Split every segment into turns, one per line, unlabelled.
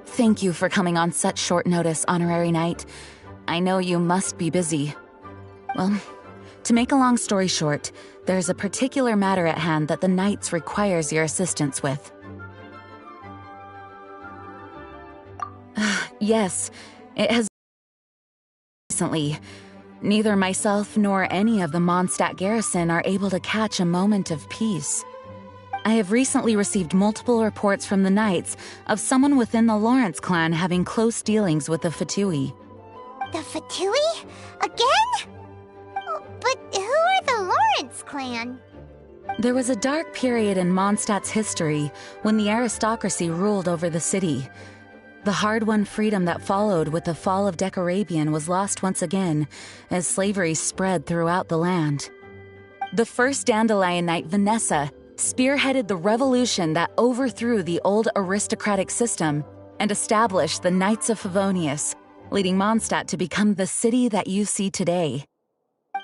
Thank you for coming on such short notice, Honorary Knight. I know you must be busy. Well, to make a long story short, there's a particular matter at hand that the Knights requires your assistance with. Yes, it has recently. Neither myself nor any of the Mondstadt garrison are able to catch a moment of peace. I have recently received multiple reports from the Knights of someone within the Lawrence clan having close dealings with the Fatui.
The Fatui? Again? But who are the Lawrence clan?
There was a dark period in Mondstadt's history when the aristocracy ruled over the city. The hard-won freedom that followed with the fall of Decarabian was lost once again as slavery spread throughout the land. The first Dandelion Knight, Vanessa, spearheaded the revolution that overthrew the old aristocratic system and established the Knights of Favonius, leading Mondstadt to become the city that you see today.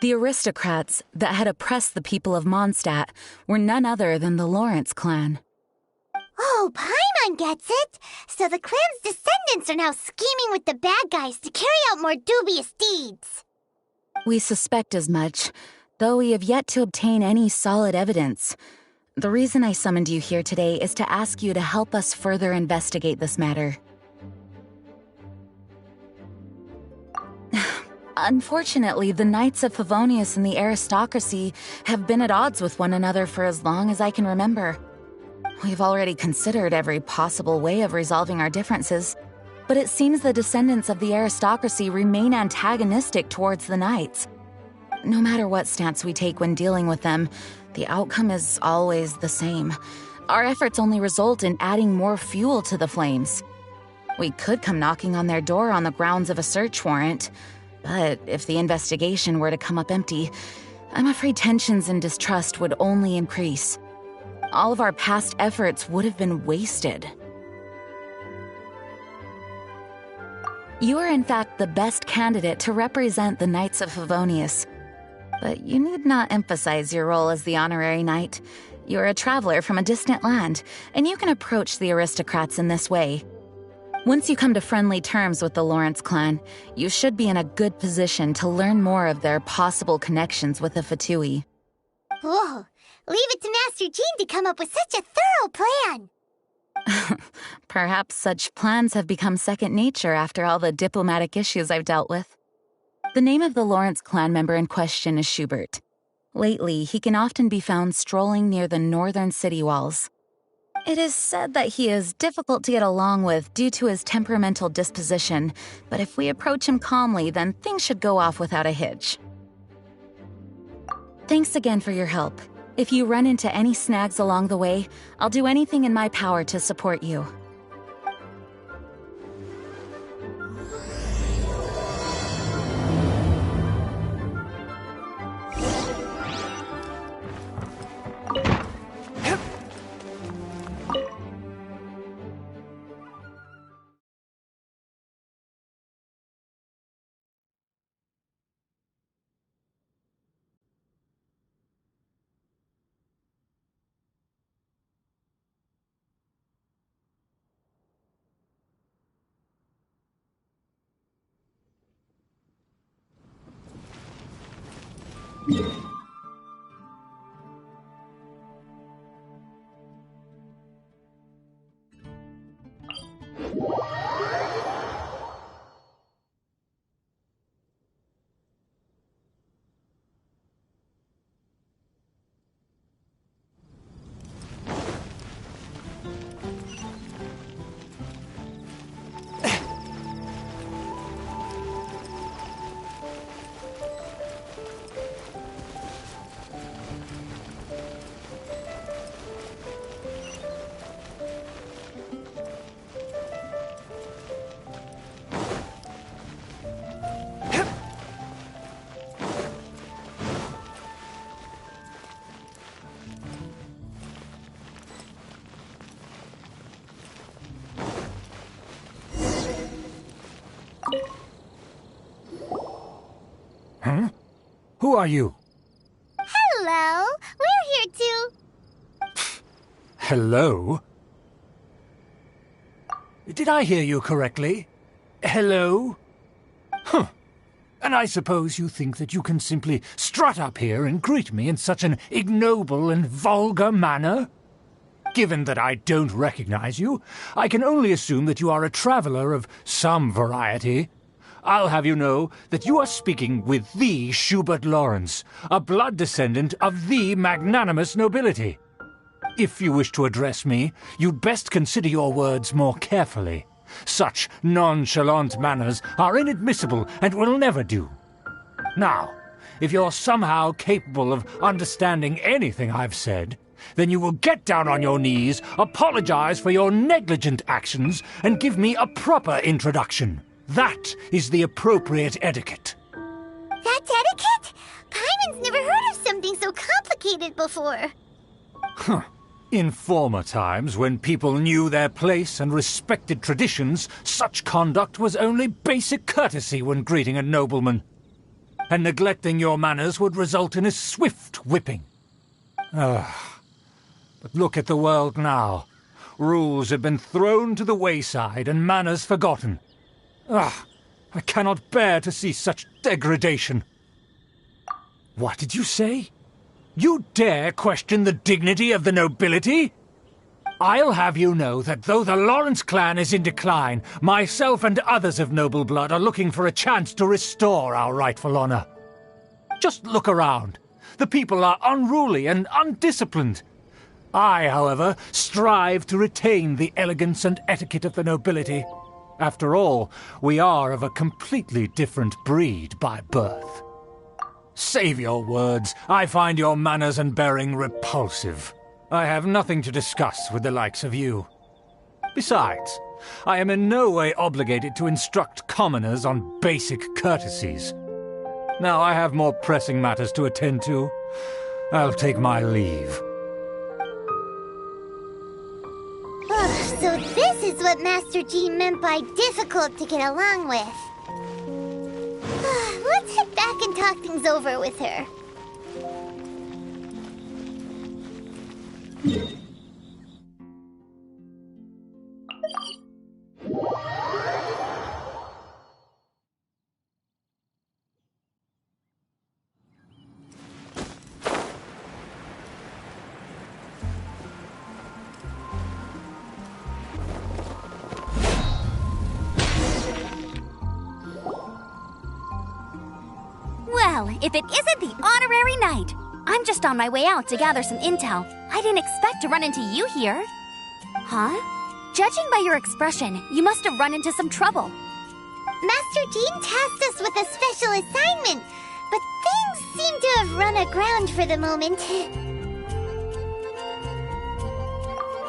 The aristocrats that had oppressed the people of Mondstadt were none other than the Lawrence clan.
Oh, Paimon gets it! So the clan's descendants are now scheming with the bad guys to carry out more dubious deeds.
We suspect as much, though we have yet to obtain any solid evidence. The reason I summoned you here today is to ask you to help us further investigate this matter. Unfortunately, the Knights of Favonius and the aristocracy have been at odds with one another for as long as I can remember. We've already considered every possible way of resolving our differences, but it seems the descendants of the aristocracy remain antagonistic towards the Knights. No matter what stance we take when dealing with them, the outcome is always the same. Our efforts only result in adding more fuel to the flames. We could come knocking on their door on the grounds of a search warrant, but if the investigation were to come up empty, I'm afraid tensions and distrust would only increase. All of our past efforts would have been wasted. You are in fact the best candidate to represent the Knights of Favonius. But you need not emphasize your role as the Honorary Knight. You're a traveler from a distant land, and you can approach the aristocrats in this way. Once you come to friendly terms with the Lawrence clan, you should be in a good position to learn more of their possible connections with the Fatui.
Whoa! Leave it to Master Jean to come up with such a thorough plan!
Perhaps such plans have become second nature after all the diplomatic issues I've dealt with. The name of the Lawrence clan member in question is Schubert. Lately, he can often be found strolling near the northern city walls. It is said that he is difficult to get along with due to his temperamental disposition, but if we approach him calmly, then things should go off without a hitch. Thanks again for your help. If you run into any snags along the way, I'll do anything in my power to support you.
Huh? Who are you?
Hello! We're here to...
Hello? Did I hear you correctly? Hello? Huh. And I suppose you think that you can simply strut up here and greet me in such an ignoble and vulgar manner? Given that I don't recognize you, I can only assume that you are a traveler of some variety. I'll have you know that you are speaking with the Schubert Lawrence, a blood descendant of the magnanimous nobility. If you wish to address me, you'd best consider your words more carefully. Such nonchalant manners are inadmissible and will never do. Now, if you're somehow capable of understanding anything I've said, then you will get down on your knees, apologize for your negligent actions, and give me a proper introduction. That is the appropriate etiquette.
That's etiquette? Paimon's never heard of something so complicated before.
Huh. In former times, when people knew their place and respected traditions, such conduct was only basic courtesy when greeting a nobleman. And neglecting your manners would result in a swift whipping. But look at the world now. Rules have been thrown to the wayside and manners forgotten. I cannot bear to see such degradation. What did you say? You dare question the dignity of the nobility? I'll have you know that though the Lawrence clan is in decline, myself and others of noble blood are looking for a chance to restore our rightful honor. Just look around. The people are unruly and undisciplined. I, however, strive to retain the elegance and etiquette of the nobility. After all, we are of a completely different breed by birth. Save your words. I find your manners and bearing repulsive. I have nothing to discuss with the likes of you. Besides, I am in no way obligated to instruct commoners on basic courtesies. Now I have more pressing matters to attend to. I'll take my leave.
So this is what Master G meant by difficult to get along with. Let's head back and talk things over with her.
Well, if it isn't the honorary knight! I'm just on my way out to gather some intel. I didn't expect to run into you here. Huh? Judging by your expression, you must have run into some trouble.
Master Jean tasked us with a special assignment, but things seem to have run aground for the moment.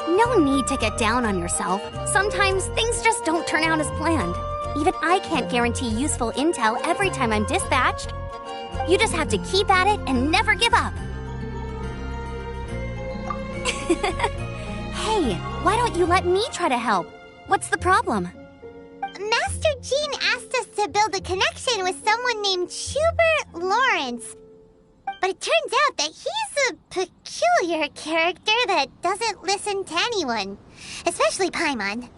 No need to get down on yourself. Sometimes things just don't turn out as planned. Even I can't guarantee useful intel every time I'm dispatched. You just have to keep at it and never give up. Hey, why don't you let me try to help? What's the problem?
Master Jean asked us to build a connection with someone named Schubert Lawrence. But it turns out that he's a peculiar character that doesn't listen to anyone, especially Paimon.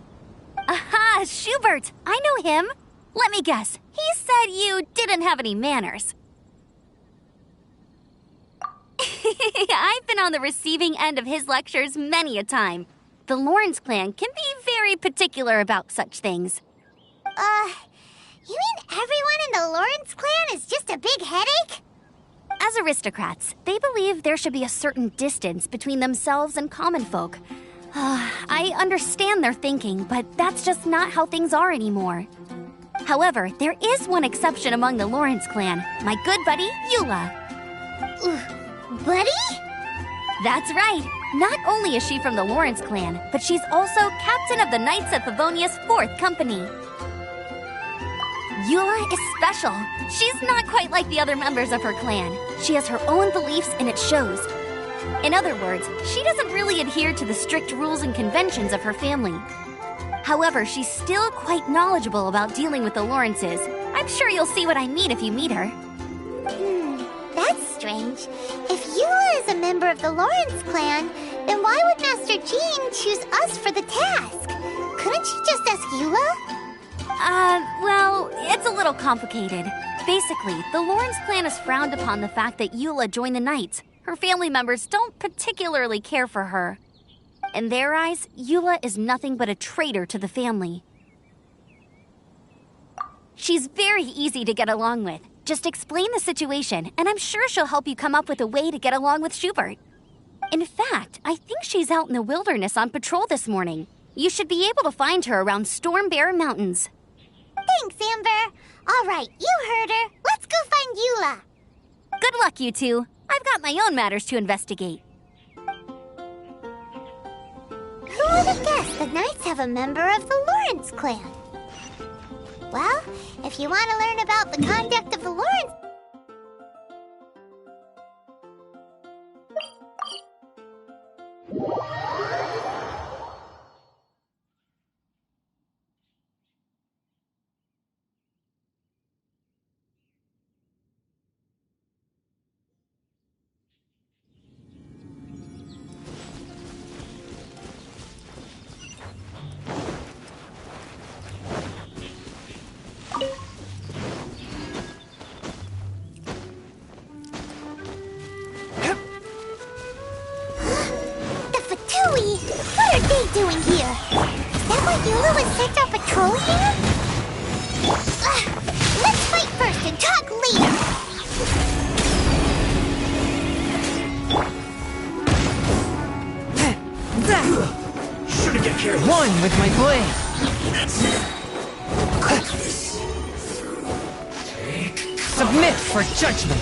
Aha, Schubert! I know him. Let me guess, he said you didn't have any manners. I've been on the receiving end of his lectures many a time. The Lawrence clan can be very particular about such things.
You mean everyone in the Lawrence clan is just a big headache?
As aristocrats, they believe there should be a certain distance between themselves and common folk. I understand their thinking, but that's just not how things are anymore. However, there is one exception among the Lawrence clan, my good buddy, Eula.
Buddy?
That's right. Not only is she from the Lawrence clan, but she's also captain of the Knights of Favonia's 4th Company. Eula is special. She's not quite like the other members of her clan. She has her own beliefs and it shows. In other words, she doesn't really adhere to the strict rules and conventions of her family. However, she's still quite knowledgeable about dealing with the Lawrences. I'm sure you'll see what I mean if you meet her.
That's strange. If Eula is a member of the Lawrence clan, then why would Master Jean choose us for the task? Couldn't she just as
little complicated. Basically, the Lawrence clan has frowned upon the fact that Eula joined the Knights. Her family members don't particularly care for her. In their eyes, Eula is nothing but a traitor to the family. She's very easy to get along with. Just explain the situation, and I'm sure she'll help you come up with a way to get along with Schubert. In fact, I think she's out in the wilderness on patrol this morning. You should be able to find her around Storm Bear Mountains.
Thanks, Amber. All right, you heard her. Let's go find Eula.
Good luck, you two. I've got my own matters to investigate.
Who would have guessed the Knights have a member of the Lawrence clan? Well, if you want to learn about the conduct of the Lawrence... What are they doing here? Is that why Eula was sent on patrol here? Let's fight first and talk later!
Shouldn't get careless.
One with my blade. Submit for judgment.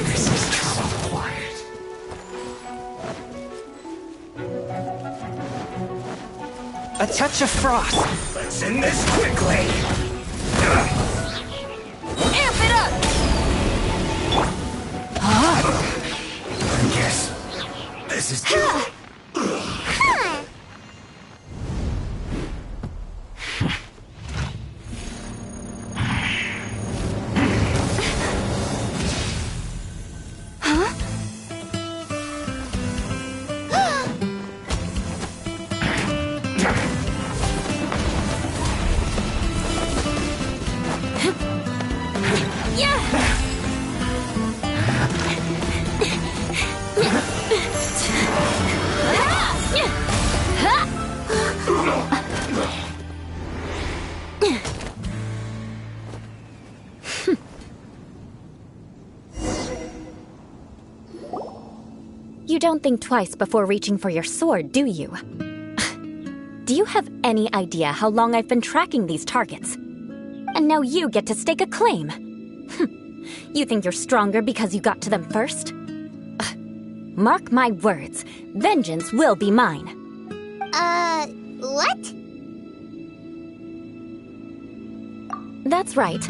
This is trouble quiet.
A touch of frost.
Let's end this quickly.
Amp it up!
I guess this is
You don't think twice before reaching for your sword, do you? Do you have any idea how long I've been tracking these targets? And now you get to stake a claim. You think you're stronger because you got to them first? Mark my words, vengeance will be mine.
What?
That's right.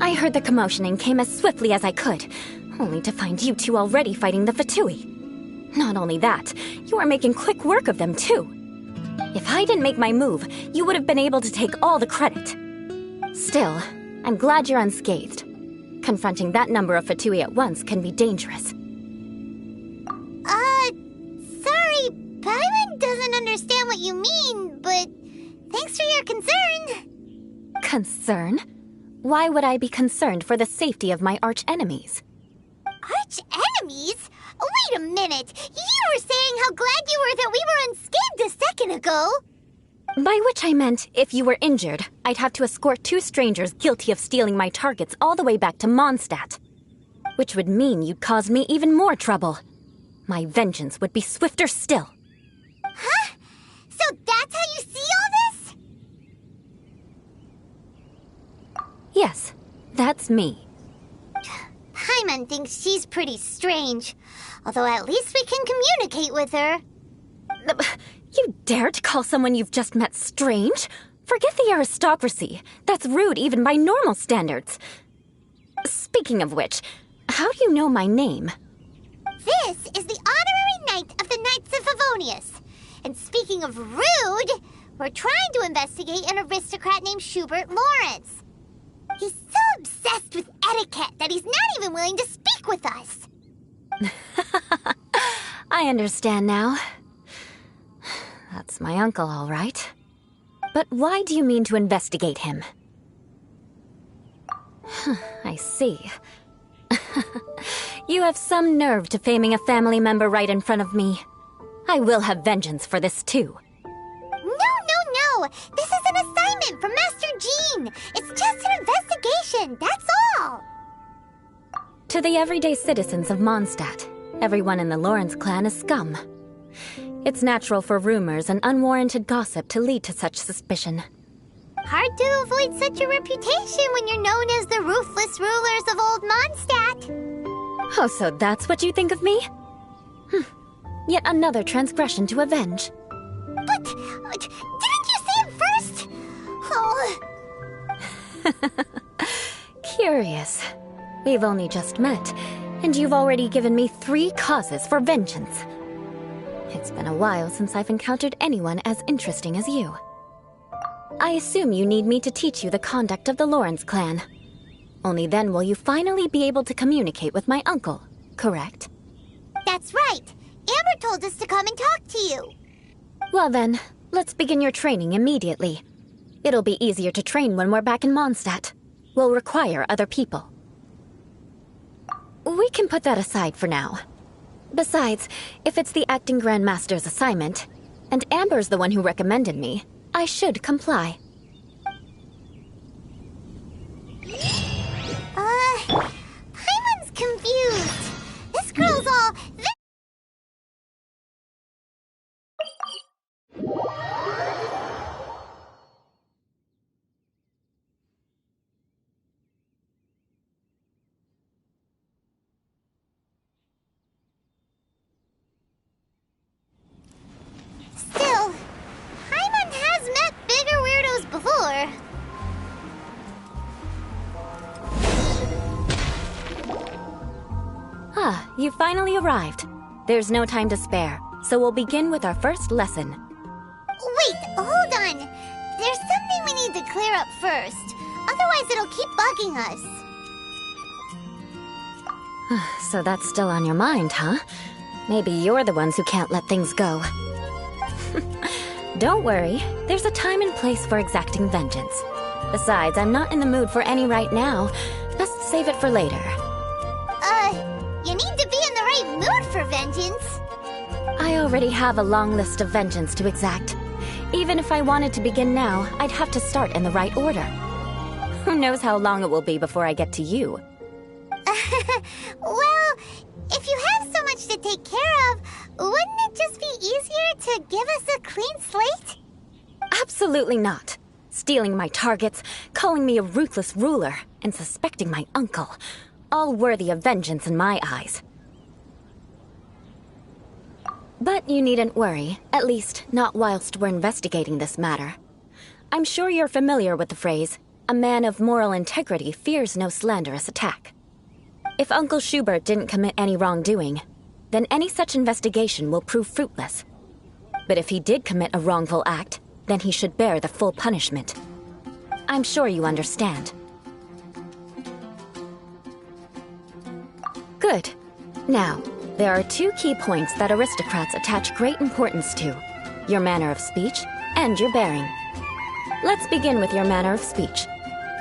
I heard the commotion and came as swiftly as I could, only to find you two already fighting the Fatui. Not only that, you are making quick work of them too. If I didn't make my move, you would have been able to take all the credit. Still, I'm glad you're unscathed. Confronting that number of Fatui at once can be dangerous.
Sorry, Paimon doesn't understand what you mean, but thanks for your concern.
Concern? Why would I be concerned for the safety of my arch-enemies?
Arch-enemies? Wait a minute! You were saying how glad you were that we were unscathed a second ago!
By which I meant, if you were injured, I'd have to escort two strangers guilty of stealing my targets all the way back to Mondstadt. Which would mean you'd cause me even more trouble. My vengeance would be swifter still.
Huh? So that's how you see all this?
Yes, that's me.
Paimon thinks she's pretty strange. Although at least we can communicate with her.
You dare to call someone you've just met strange? Forget the aristocracy. That's rude even by normal standards. Speaking of which, how do you know my name?
This is the honorary knight of the Knights of Favonius. And speaking of rude, we're trying to investigate an aristocrat named Schubert Lawrence. He's so obsessed with etiquette that he's not even willing to speak with us.
I understand now. That's my uncle, all right. But why do you mean to investigate him? I see. You have some nerve to faming a family member right in front of me. I will have vengeance for this too.
No! This is an assignment from Master Jean! It's just an investigation, that's all!
To the everyday citizens of Mondstadt, everyone in the Lawrence clan is scum. It's natural for rumors and unwarranted gossip to lead to such suspicion.
Hard to avoid such a reputation when you're known as the ruthless rulers of Old Mondstadt.
Oh, so that's what you think of me? Yet another transgression to avenge.
But, didn't you say it first? Oh.
Curious. We've only just met, and you've already given me 3 causes for vengeance. It's been a while since I've encountered anyone as interesting as you. I assume you need me to teach you the conduct of the Lawrence clan. Only then will you finally be able to communicate with my uncle, correct?
That's right. Amber told us to come and talk to you.
Well then, let's begin your training immediately. It'll be easier to train when we're back in Mondstadt. We'll require other people. We can put that aside for now. Besides, if it's the acting Grandmaster's assignment, and Amber's the one who recommended me, I should comply.
Paimon's confused. This girl's all... Still, Paimon has met bigger weirdos before.
Ah, you finally arrived. There's no time to spare, so we'll begin with our first lesson.
Wait, hold on. There's something we need to clear up first. Otherwise it'll keep bugging us.
So that's still on your mind, huh? Maybe you're the ones who can't let things go. Don't worry, there's a time and place for exacting vengeance. Besides, I'm not in the mood for any right now. Best save it for later.
You need to be in the right mood for vengeance.
I already have a long list of vengeance to exact. Even if I wanted to begin now, I'd have to start in the right order. Who knows how long it will be before I get to you?
Well, if you have so much to take care of, wouldn't it just be easier to give us a clean slate?
Absolutely not. Stealing my targets, calling me a ruthless ruler, and suspecting my uncle. All worthy of vengeance in my eyes. But you needn't worry, at least not whilst we're investigating this matter. I'm sure you're familiar with the phrase, a man of moral integrity fears no slanderous attack. If Uncle Schubert didn't commit any wrongdoing, then any such investigation will prove fruitless. But if he did commit a wrongful act, then he should bear the full punishment. I'm sure you understand. Good. Now, there are 2 key points that aristocrats attach great importance to: your manner of speech and your bearing. Let's begin with your manner of speech.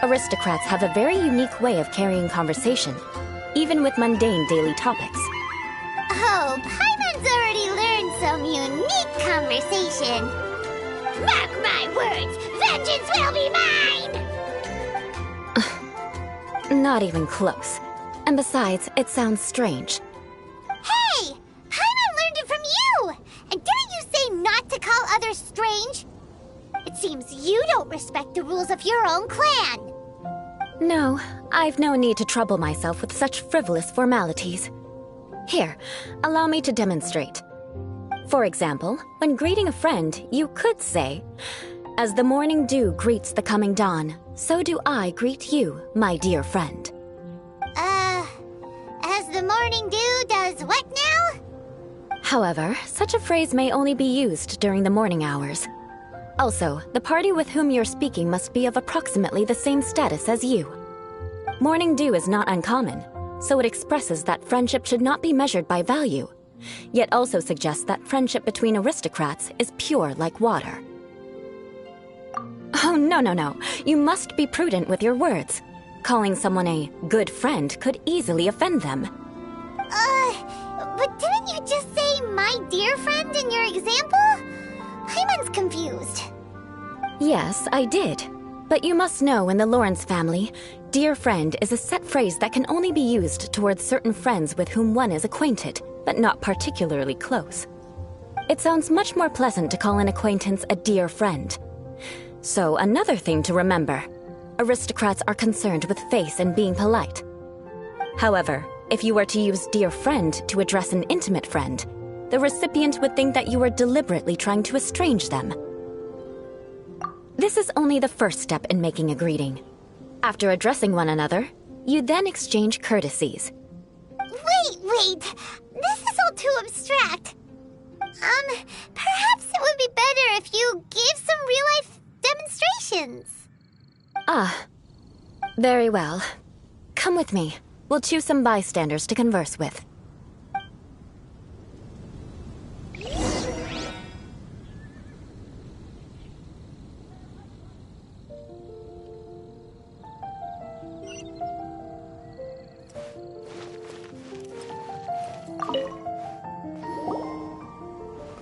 Aristocrats have a very unique way of carrying conversation, even with mundane daily topics.
Oh, Paimon's already learned some unique conversation. Mark my words, vengeance will be mine!
Not even close. And besides, it sounds strange.
Hey! Paimon learned it from you! And didn't you say not to call others strange? It seems you don't respect the rules of your own clan.
No, I've no need to trouble myself with such frivolous formalities. Here, allow me to demonstrate. For example, when greeting a friend, you could say, "As the morning dew greets the coming dawn, so do I greet you, my dear friend."
As the morning dew does what now?
However, such a phrase may only be used during the morning hours. Also, the party with whom you're speaking must be of approximately the same status as you. Morning dew is not uncommon, so it expresses that friendship should not be measured by value, yet also suggests that friendship between aristocrats is pure like water. Oh, no. You must be prudent with your words. Calling someone a good friend could easily offend them.
But didn't you just say my dear friend in your example? Hyman's confused.
Yes, I did. But you must know in the Lawrence family, dear friend is a set phrase that can only be used towards certain friends with whom one is acquainted, but not particularly close. It sounds much more pleasant to call an acquaintance a dear friend. So another thing to remember, aristocrats are concerned with face and being polite. However, if you were to use dear friend to address an intimate friend, the recipient would think that you were deliberately trying to estrange them. This is only the first step in making a greeting. After addressing one another, you then exchange courtesies.
Wait. This is all too abstract. Perhaps it would be better if you gave some real-life demonstrations.
Ah, very well. Come with me. We'll choose some bystanders to converse with.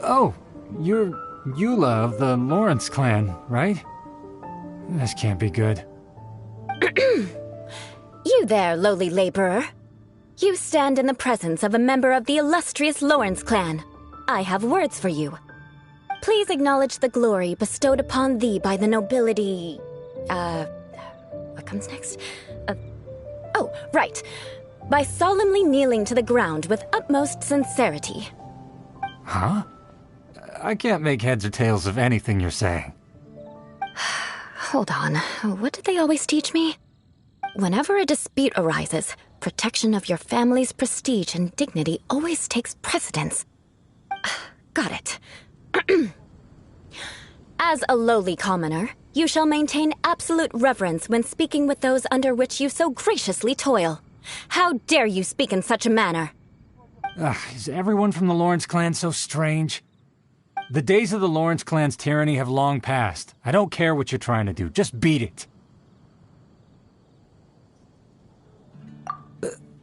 Oh, you're Eula of the Lawrence clan, right? This can't be good.
You there, lowly laborer. You stand in the presence of a member of the illustrious Lawrence clan. I have words for you. Please acknowledge the glory bestowed upon thee by the nobility... What comes next? Oh, right. By solemnly kneeling to the ground with utmost sincerity.
Huh? I can't make heads or tails of anything you're saying.
Hold on. What did they always teach me? Whenever a dispute arises, protection of your family's prestige and dignity always takes precedence. Got it. As a lowly commoner, you shall maintain absolute reverence when speaking with those under which you so graciously toil. How dare you speak in such a manner?
Is everyone from the Lawrence clan so strange? The days of the Lawrence clan's tyranny have long passed. I don't care what you're trying to do. Just beat it.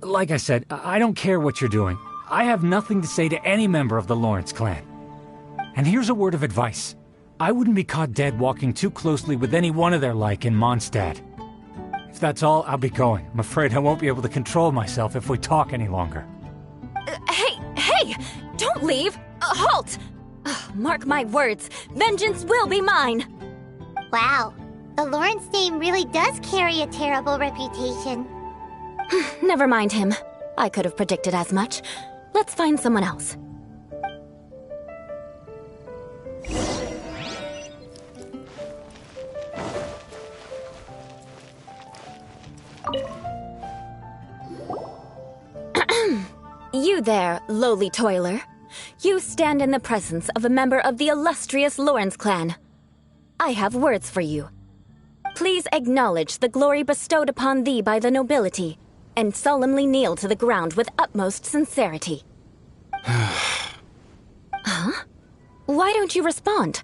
Like I said, I don't care what you're doing. I have nothing to say to any member of the Lawrence clan. And here's a word of advice. I wouldn't be caught dead walking too closely with any one of their like in Mondstadt. If that's all, I'll be going. I'm afraid I won't be able to control myself if we talk any longer.
Hey! Don't leave! Halt! Mark my words, vengeance will be mine!
Wow, the Lawrence name really does carry a terrible reputation.
Never mind him. I could have predicted as much. Let's find someone else. You there, lowly toiler. You stand in the presence of a member of the illustrious Lawrence clan. I have words for you. Please acknowledge the glory bestowed upon thee by the nobility, and solemnly kneel to the ground with utmost sincerity. Huh? Why don't you respond?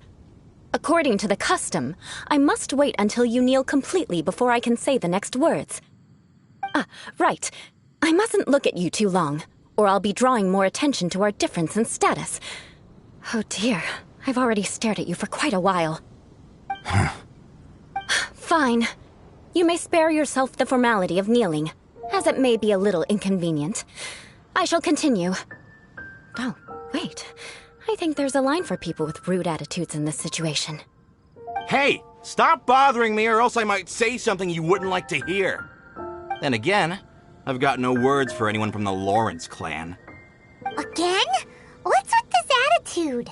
According to the custom, I must wait until you kneel completely before I can say the next words. Right. I mustn't look at you too long, or I'll be drawing more attention to our difference in status. Oh dear, I've already stared at you for quite a while. Fine. You may spare yourself the formality of kneeling, as it may be a little inconvenient. I shall continue. Oh, wait. I think there's a line for people with rude attitudes in this situation.
Hey, stop bothering me or else I might say something you wouldn't like to hear. Then again, I've got no words for anyone from the Lawrence clan.
Again? What's with this attitude?